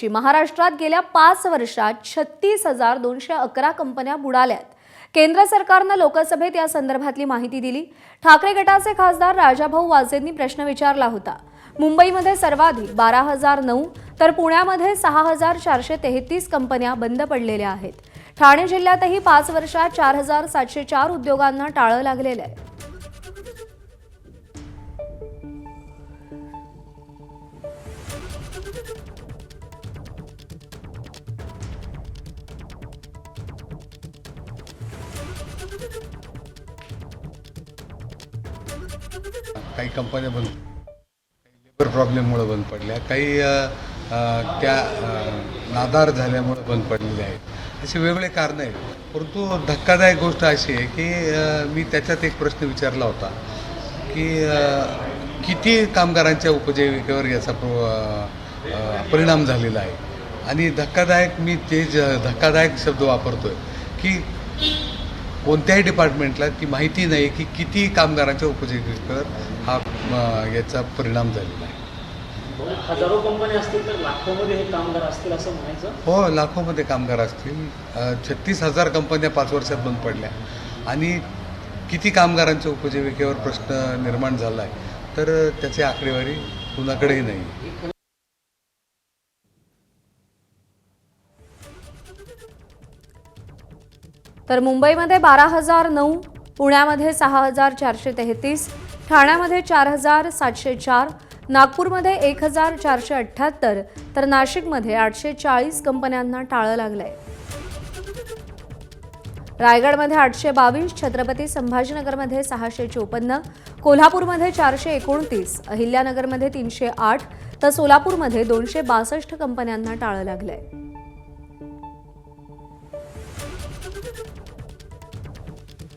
महत्त्वाची, महाराष्ट्रात गेल्या 5 वर्षात 36,211 कंपन्या बुडाल्यात। केंद्र सरकारने लोकसभेत या संदर्भातली माहिती दिली। ठाकरे गटाचे खासदार राजाभाऊ वाजेंनी प्रश्न विचारला होता। मुंबईमध्ये सर्वाधिक 12,009 तर पुण्यामध्ये 6,433 कंपन्या बंद पडलेल्या आहेत। ठाणे जिल्ह्यातही 5 वर्षात 4,704 उद्योगांना टाळं लागलेलं आहे। काही कंपन्या बंद, लेबर प्रॉब्लेममुळे बंद पडल्या, काही त्या नादार झाल्यामुळे बंद पडलेल्या आहेत। असे वेगवेगळे कारण आहेत। परंतु धक्कादायक गोष्ट अशी आहे की मी त्याच्यात एक प्रश्न विचारला होता की किती कामगारांच्या उपजीविकेवर याचा परिणाम झालेला आहे। आणि धक्कादायक, मी ते धक्कादायक शब्द वापरतोय की कोणत्याही डिपार्टमेंटला ती माहिती नाही की किती कामगारांच्या उपजीविकेवर हा याचा परिणाम झालेला आहे। हजारो कंपन्या असतील तर लाखोमध्ये हे कामगार असतील असं म्हणायचं? हो, लाखोमध्ये कामगार असतील। 36,000 कंपन्या 5 वर्षात बंद पडल्या आणि किती कामगारांच्या उपजीविकेवर प्रश्न निर्माण झाला आहे तर त्याची आकडेवारी कुणाकडेही नाही। तर मुंबईमध्ये 12,009, पुण्यामध्ये 6,433, ठाण्यामध्ये 4,704, नागपूरमध्ये 1,478 तर नाशिकमध्ये 840 कंपन्यांना टाळं लागलंय। रायगडमध्ये 822, छत्रपती संभाजीनगरमध्ये 654, कोल्हापूरमध्ये 429, अहिल्यानगरमध्ये 308 तर सोलापूरमध्ये 262 कंपन्यांना टाळं लागलंय।